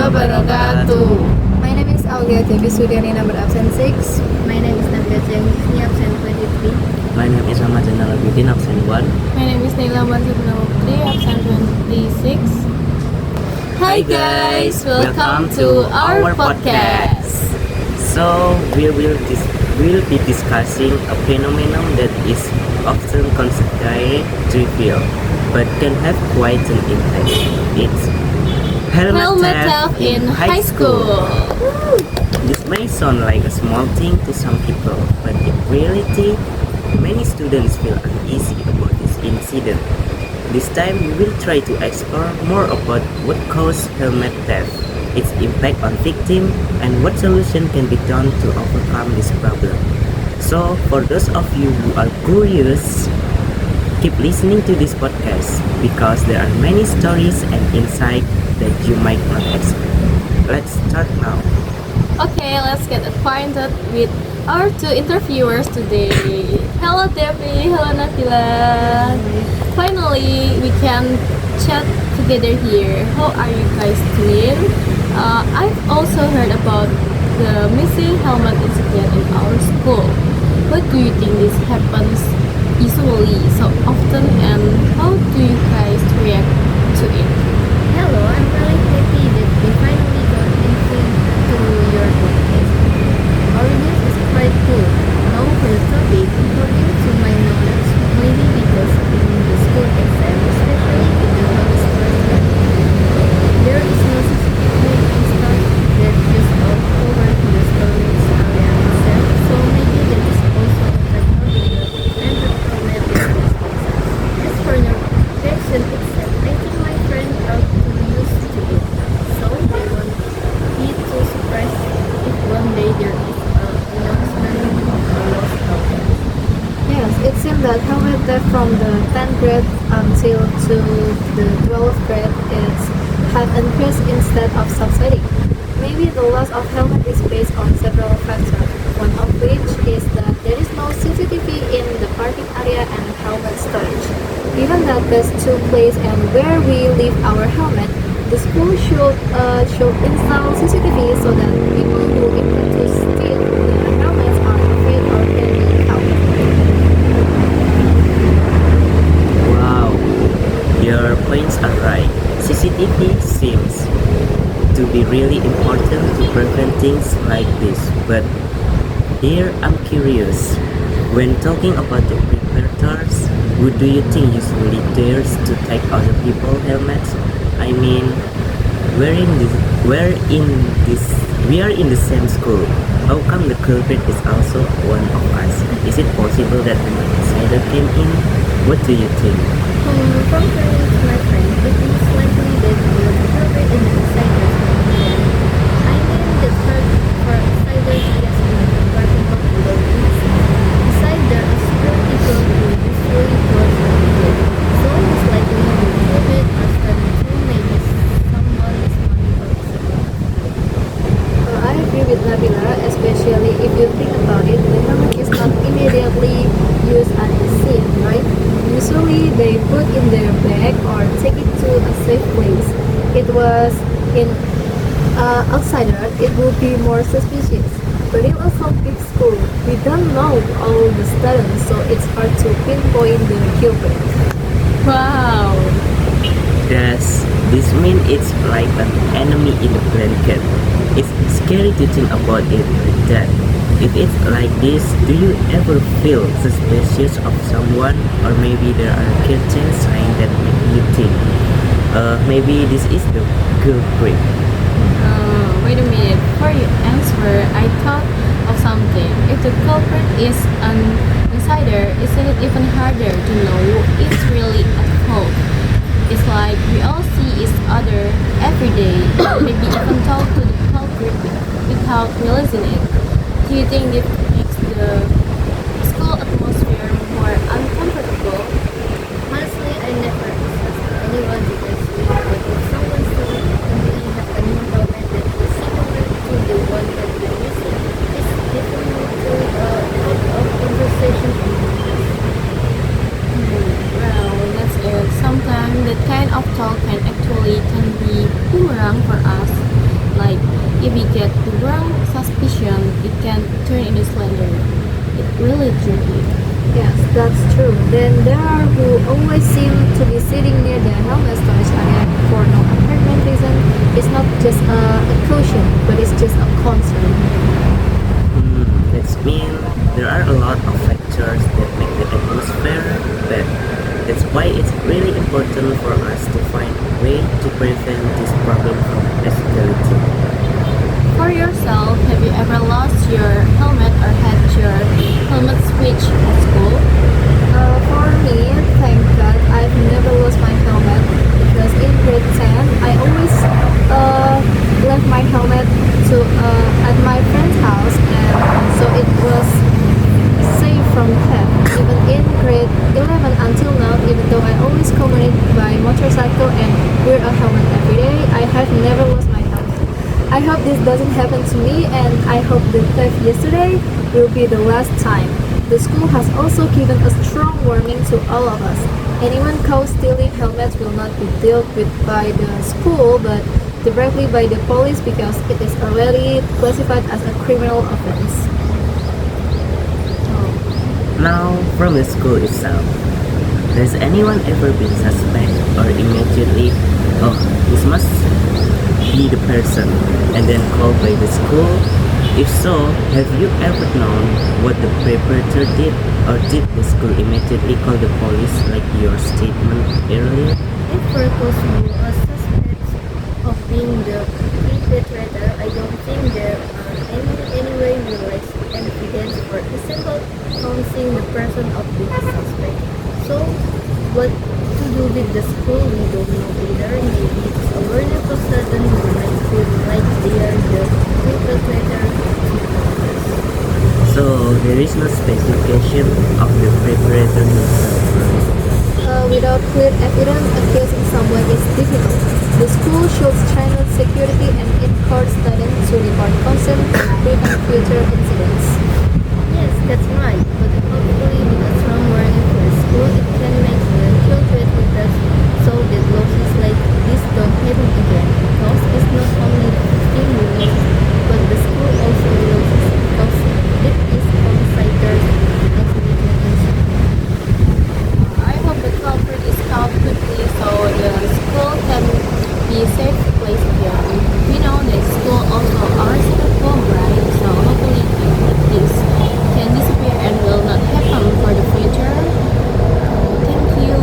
wabarakatuh. My name is Aulia, Devi Suryani, number absent 6. My name is Nabila Cahyaning S, absent 23. My name is Ahmad and Abidin, absent 1. My name is Neila Maritza P, absent 26. Hi guys, welcome to our podcast. So we will be discussing a phenomenon that is often considered trivial, but can have quite an impact. It's helmet theft in high school. This may sound like a small thing to some people, but in reality, many students feel uneasy about this incident. This time, we will try to explore more about what caused helmet theft, its impact on victims, and what solution can be done to overcome this problem. So, for those of you who are curious, keep listening to this podcast because there are many stories and insights that you might not expect. Let's start now. Okay, let's get acquainted with our two interviewers today. Hello Devi, hello Nabila. Finally, we can chat together here. How are you guys doing? I've also heard about the missing helmet incident in our school. What do you think this happens usually so often, and how do you guys react to it? Hello, I'm really happy that we finally got into your podcast. Our news is quite cool. Now for the topic, according to my knowledge, maybe because in the school exam, especially in the lowest class, there is no CCTV installed that is all over the storage area itself, so maybe that is also a factor and the problem is as for the protection itself, I think my friend are too used to it, so they won't be too surprised if one day there is an announcement or lost helmet. Yes, it seems that helmet theft from the 10th grade until to the 12th grade is have increased instead of subsiding. Maybe the loss of helmet is based on several factors, one of which is that there is no CCTV in the parking area and helmet storage. Given that this took place and where we leave our helmet, the school should install CCTV so that people who intend to steal the helmets are afraid or can be helped. Wow, your points are right. CCTV seems to be really important to prevent things like this, but here I'm curious. When talking about the predators, who do you think usually dares to take other people's helmets? I mean, we are in the same school. How come the culprit is also one of us? Is it possible that an outsider came in? What do you think? From turning to my friend, it is likely that the culprit is an outsider. I mean that for outsiders, yes, in the parking lot below us. Besides, there are several people who usually close the gate, so it's likely the culprit are studying too, maybe someone is money outside. I agree with Nabila, especially if you think about it, the helmet is not immediately used at the scene, right? Usually they put in their bag or take it to a safe place. It was in outsider, it would be more suspicious. But in a so big school, we don't know all the students, so it's hard to pinpoint the culprit. Wow. Does this mean it's like an enemy in a blanket? It's scary to think about it like that. If it's like this, do you ever feel suspicious of someone? Or maybe there are certain signs that make you think, maybe this is the culprit. Wait a minute, before you answer, I thought of something. If the culprit is an insider, isn't it even harder to know who is really at fault? It's like we all see each other every day, maybe even talk to the culprit without realizing it. Do you think it makes the school atmosphere more uncomfortable? Honestly, I never trust anyone because we know that if someone still only has a new helmet that is similar to the one that we're using, it's definitely a lot of conversation in the class. Well, that's it. Sometimes that kind of talk can actually be boomerang for us. if we get the wrong suspicion, it can turn into slander. It really tricky. Yes, that's true. Then there are who always seem to be sitting near the helmet storage area for no apparent reason. It's not just a caution, but it's just a concern. That means there are a lot of factors that make the atmosphere bad. That's why it's really important for us to find a way to prevent this problem from escalating. For yourself, have you ever lost your helmet or had your helmet switched at school? For me, thank God, I've never lost my helmet because in grade 10, I always left my helmet at my friend's house, and so it was safe from theft. Even in grade 11 until now, even though I always commute by motorcycle and wear a helmet every day, I have never lost my helmet. I hope this doesn't happen to me, and I hope the theft yesterday will be the last time. The school has also given a strong warning to all of us. Anyone caught stealing helmets will not be dealt with by the school, but directly by the police because it is already classified as a criminal offense. Now, from the school itself, has anyone ever been suspect or immediately, oh, this must be the person, and then called by the school? If so, have you ever known what the perpetrator did, or did the school immediately call the police like your statement earlier? If purpose were a suspect of being the perpetrator, I don't think there are any way realized evidence for example counting the person of the suspect. So what to do with the school we don't know either. Maybe it's a learning for certain who might feel like they are the perpetrator. So, there is no specification of the perpetrator himself, right? Without clear evidence, accusing someone is difficult. The school should strengthen security and encourage students to report concern to prevent future incidents. Yes, that's right. But hopefully with a strong warning for the school, it can make the children with us so that losses like this don't happen again. Because it's not only the 15 who loses, but the school also loses because it is outsiders as negligence. I hope the culprit is caught quickly so the school can be a safe place again. We know that school also are safe home, right? So hopefully this can disappear and will not happen for the future. Thank you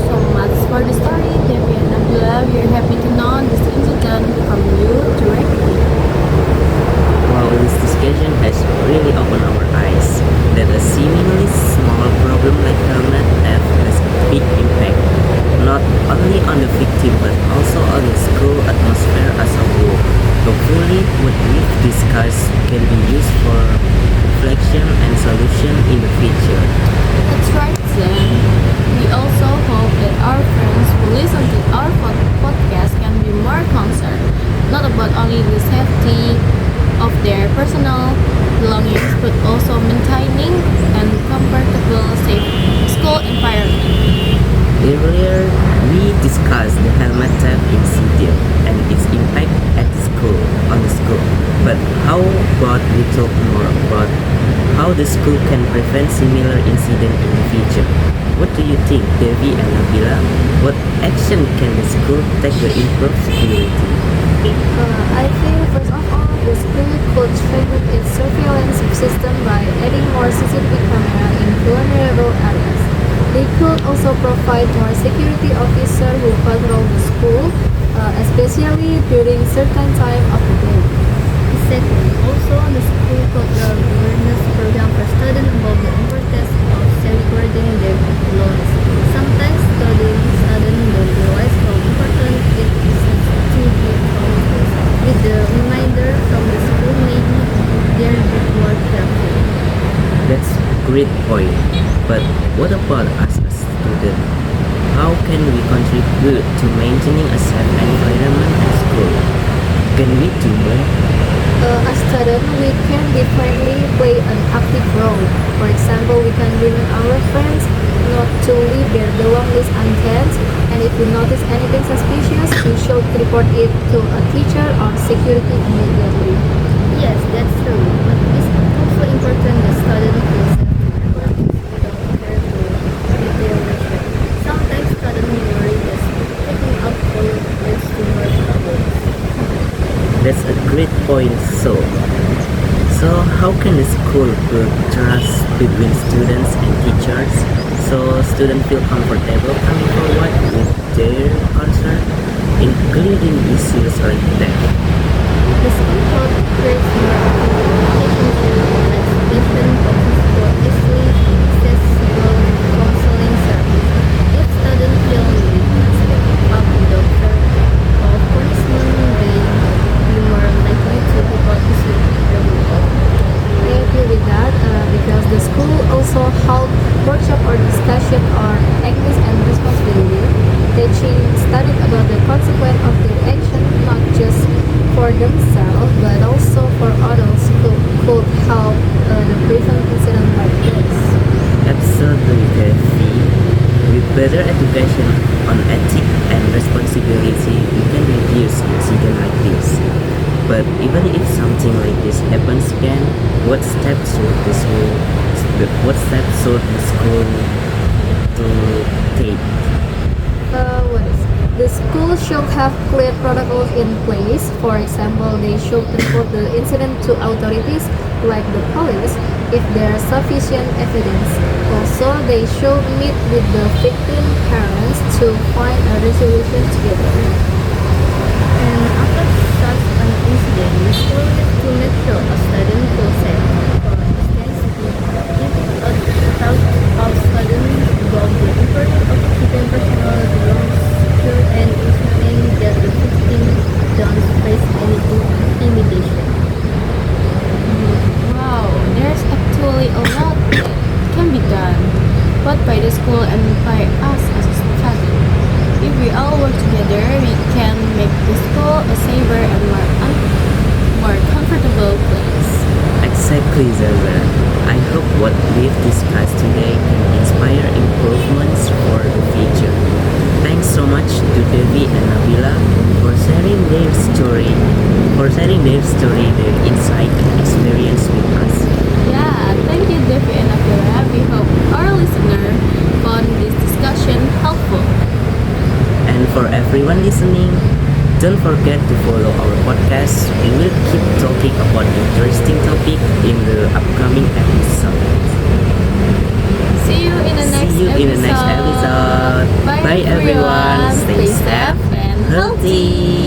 so much for the story, Devi and Nabila. We are happy to know this incident from you directly. Well, this discussion has really opened our eyes that a seemingly small problem like helmet theft has a big impact, not only on the victim but also on the school atmosphere as a whole. Hopefully, what we've discussed can be used for reflection and solution in the future. That's right, Zen. We also hope that our friends who listen to our podcast can be more concerned, not about only the safety of their personal belongings, but also maintaining and comfortable, safe school environment. Earlier, we discussed the helmet theft incident and its impact at the school, on the school. But how about we talk more about how the school can prevent similar incidents in the future? What do you think, Devi and Nabila? What action can the school take to improve security? I think first of all, the school could strengthen its surveillance system by adding more CCTV camera in vulnerable areas. They could also provide more security officers who patrol the school, especially during certain time of the day. Exactly. Also, the school could run awareness program for students about the importance of safeguarding their belongings. Sometimes students don't realize how important it is to be cautious. With the reminder from the school, maybe they're a bit more careful. That's a great point. But what about us as students? How can we contribute to maintaining a safe environment at school? Can we do more? As students, we can definitely play an active role. For example, we can remind our friends not to leave their belongings untended, and if we notice anything suspicious, we should report it to a teacher or security immediately. Yes, that's true. But it's also important that students feel safe to report if we don't care to deterioration. Sometimes students worry that taking alcohol leads to more troubles. That's a great point. So how can the school build trust between students and teachers so students feel comfortable coming forward with their concern, including issues like that? The school code creates more communication like suggestion boxes for easily accessible counseling service. If students feel they can speak up without fear of punishment, they be more likely to report issues regularly. I agree with that because the school also held workshop or discussion on ethics and responsibility, teaching students about the consequence of their action, not just for themselves but also for others who could help the prevent incidents like this. Absolutely, Devi. With better education on ethics and responsibility, we can reduce incidents like this. But even if something like this happens again, what steps should the school to take? The school should have clear protocols in place. For example, they should report the incident to authorities like the police if there is sufficient evidence. Also, they should meet with the victim parents to find a resolution together. And after such an incident, the school needs to make sure a student feels safe. For instance, giving a talk of students about the importance of keeping personal belongings secure and ensuring that the victim don't face any intimidation. Wow, there's actually a lot that can be done, both by the school and by us as a society. If we all work together, we can make the school a safer and more comfortable place. Exactly, Zaza. I hope what we've discussed today can inspire improvements for the future. Thanks so much to Devi and Nabila for sharing their their insight and experience with us. Yeah, thank you, Devi and Nabila. We hope our listener found this discussion helpful. And for everyone listening, don't forget to follow our podcast. We will keep talking about interesting topic in the upcoming episode. See you in the next episode. Bye everyone. Stay safe and healthy.